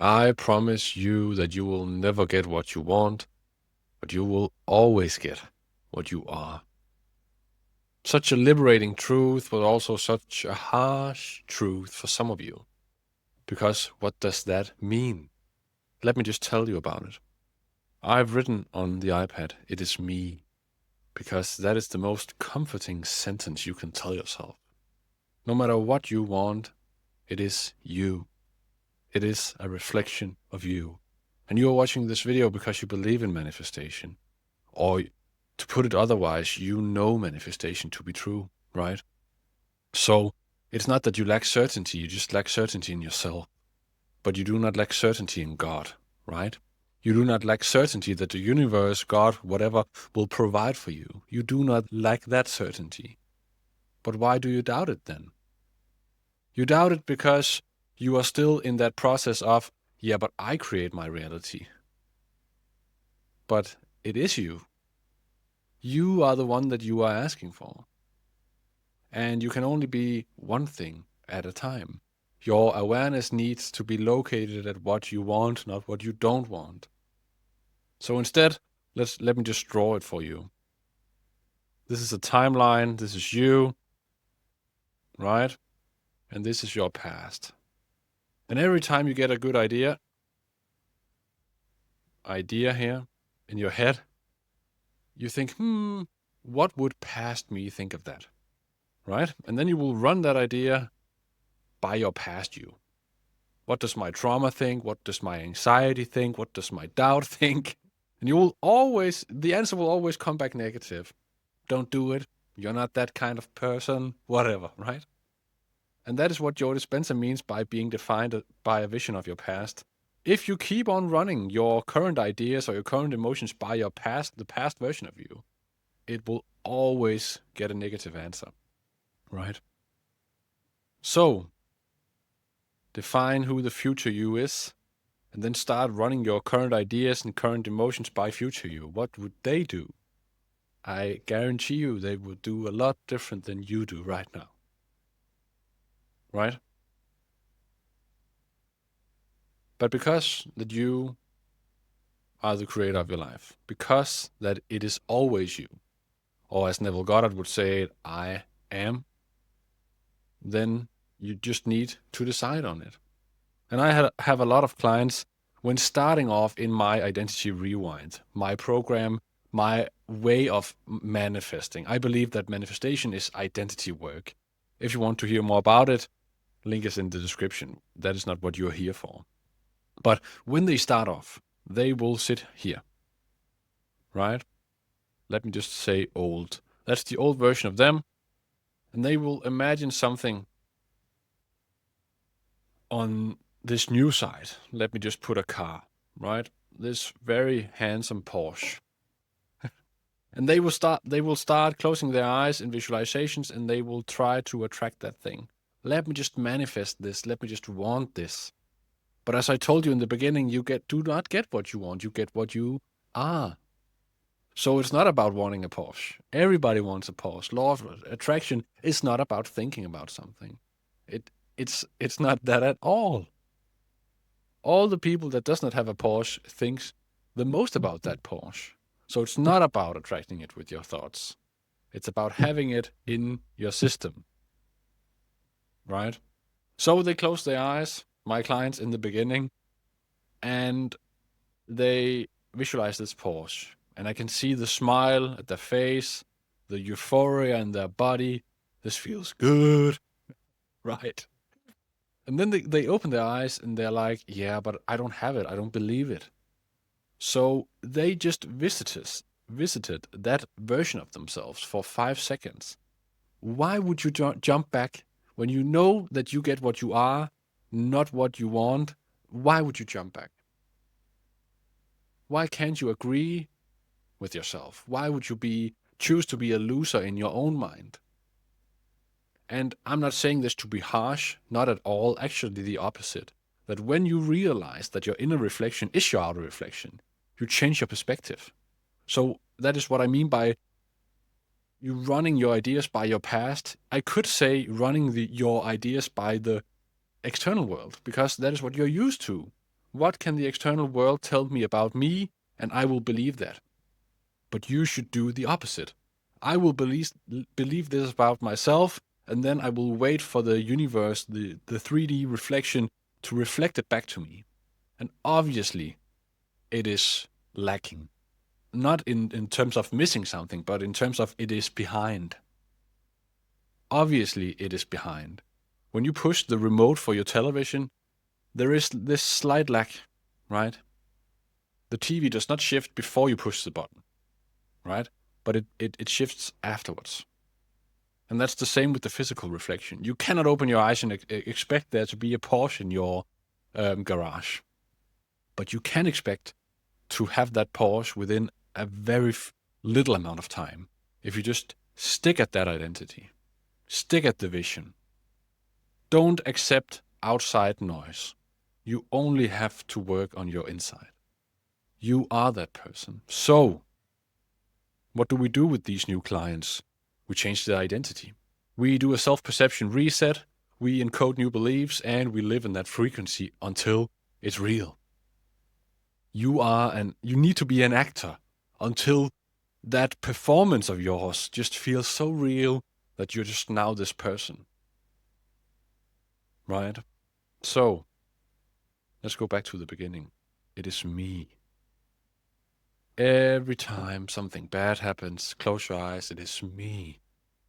I promise you that you will never get what you want, but you will always get what you are. Such a liberating truth, but also such a harsh truth for some of you. Because what does that mean? Let me just tell you about it. I've written on the iPad, "It is me," because that is the most comforting sentence you can tell yourself. No matter what you want, it is you. It is a reflection of you. And you are watching this video because you believe in manifestation. Or to put it otherwise, you know manifestation to be true, right? So it's not that you lack certainty, you just lack certainty in yourself. But you do not lack certainty in God, right? You do not lack certainty that the universe, God, whatever, will provide for you. You do not lack that certainty. But why do you doubt it then? You doubt it because you are still in that process of, yeah, but I create my reality. But it is you. You are the one that you are asking for. And you can only be one thing at a time. Your awareness needs to be located at what you want, not what you don't want. So instead, let me just draw it for you. This is a timeline. This is you, right? And this is your past. And every time you get a good idea here in your head, you think, what would past me think of that? Right? And then you will run that idea by your past you. What does my trauma think? What does my anxiety think? What does my doubt think? And the answer will always come back negative. Don't do it. You're not that kind of person, whatever, right? And that is what Joe Dispenza means by being defined by a vision of your past. If you keep on running your current ideas or your current emotions by your past, the past version of you, it will always get a negative answer, right? So, define who the future you is, and then start running your current ideas and current emotions by future you. What would they do? I guarantee you they would do a lot different than you do right now. Right? But because that you are the creator of your life, because that it is always you, or as Neville Goddard would say it, I am, then you just need to decide on it. And I have a lot of clients when starting off in my Identity Rewind, my program, my way of manifesting. I believe that manifestation is identity work. If you want to hear more about it, link is in the description. That is not what you're here for. But when they start off, they will sit here, right? Let me just say old. That's the old version of them. And they will imagine something on this new side. Let me just put a car, right? This very handsome Porsche. And they will start closing their eyes in visualizations, and they will try to attract that thing. Let me just manifest this. Let me just want this. But as I told you in the beginning, do not get what you want. You get what you are. So it's not about wanting a Porsche. Everybody wants a Porsche. Law of attraction is not about thinking about something. It's not that at all. All the people that does not have a Porsche thinks the most about that Porsche. So it's not about attracting it with your thoughts. It's about having it in your system. Right? So they close their eyes, my clients in the beginning, and they visualize this Porsche. And I can see the smile at their face, the euphoria in their body. This feels good, right? And then they open their eyes and they're like, yeah, but I don't have it. I don't believe it. So they just visited that version of themselves for 5 seconds. Why would you jump back when you know that you get what you are, not what you want? Why would you jump back? Why can't you agree with yourself? Why would you choose to be a loser in your own mind? And I'm not saying this to be harsh, not at all, actually the opposite. That when you realize that your inner reflection is your outer reflection, you change your perspective. So that is what I mean by you running your ideas by your past. I could say running your ideas by the external world, because that is what you're used to. What can the external world tell me about me? And I will believe that. But you should do the opposite. I will believe this about myself, and then I will wait for the universe, the 3D reflection, to reflect it back to me. And obviously, it is lacking. Not in terms of missing something, but in terms of it is behind. Obviously, it is behind. When you push the remote for your television, there is this slight lag, right? The TV does not shift before you push the button, right? But it shifts afterwards. And that's the same with the physical reflection. You cannot open your eyes and expect there to be a Porsche in your garage. But you can expect to have that Porsche within a very little amount of time if you just stick at that identity, stick at the vision. Don't accept outside noise. You only have to work on your inside. You are that person. So, what do we do with these new clients? We change their identity. We do a self-perception reset, we encode new beliefs, and we live in that frequency until it's real. You need to be an actor until that performance of yours just feels so real that you're just now this person. Right? So, let's go back to the beginning. It is me. Every time something bad happens, close your eyes, it is me.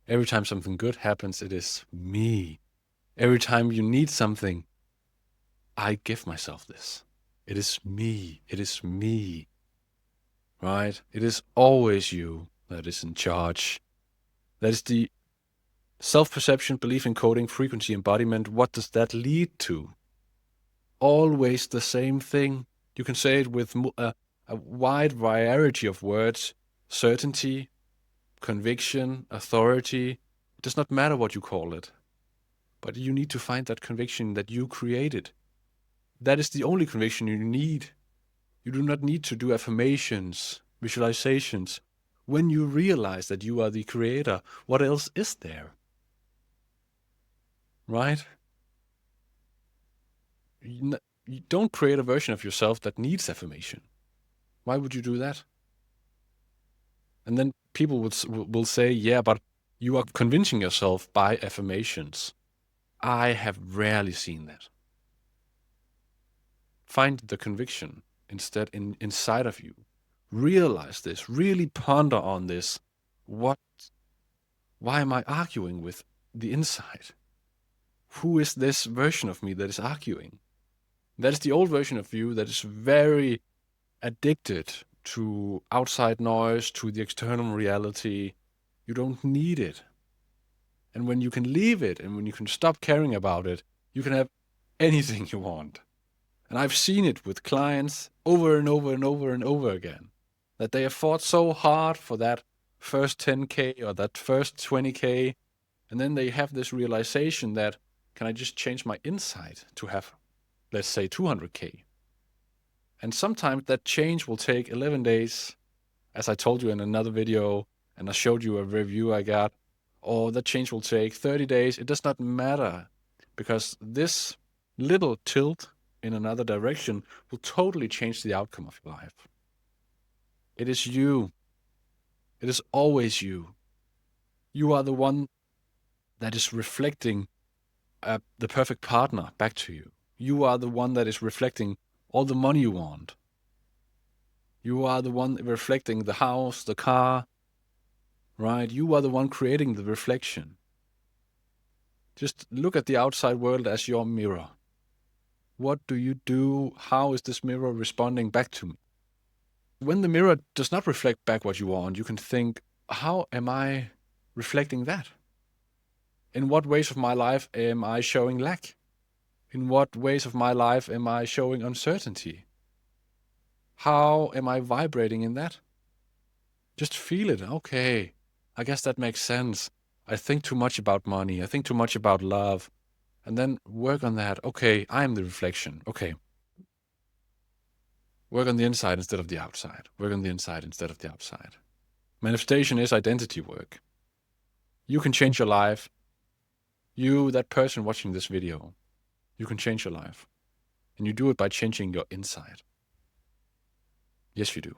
Every time something good happens, it is me. Every time you need something, I give myself this. It is me. It is me. Right? It is always you that is in charge. That is the self-perception, belief encoding, frequency embodiment. What does that lead to? Always the same thing. You can say it with a wide variety of words. Certainty, conviction, authority. It does not matter what you call it. But you need to find that conviction that you created. That is the only conviction you need. You do not need to do affirmations, visualizations. When you realize that you are the creator, what else is there? Right? You don't create a version of yourself that needs affirmation. Why would you do that? And then people will say, yeah, but you are convincing yourself by affirmations. I have rarely seen that. Find the conviction instead inside of you. Realize this. Really ponder on this. Why am I arguing with the inside? Who is this version of me that is arguing? That is the old version of you that is very addicted to outside noise, to the external reality. You don't need it. And when you can leave it and when you can stop caring about it, you can have anything you want. And I've seen it with clients over and over and over and over again, that they have fought so hard for that first 10K or that first 20K. And then they have this realization that, can I just change my inside to have, let's say, 200K? And sometimes that change will take 11 days, as I told you in another video, and I showed you a review I got, or that change will take 30 days. It does not matter, because this little tilt in another direction will totally change the outcome of your life. It is you. It is always you. You are the one that is reflecting the perfect partner back to you. You are the one that is reflecting all the money you want. You are the one reflecting the house, the car, right? You are the one creating the reflection. Just look at the outside world as your mirror. What do you do? How is this mirror responding back to me? When the mirror does not reflect back what you want, you can think, how am I reflecting that? In what ways of my life am I showing lack? In what ways of my life am I showing uncertainty? How am I vibrating in that? Just feel it. Okay, I guess that makes sense. I think too much about money. I think too much about love. And then work on that. Okay, I am the reflection. Okay. Work on the inside instead of the outside. Work on the inside instead of the outside. Manifestation is identity work. You can change your life. You, that person watching this video, you can change your life. And you do it by changing your inside. Yes, you do.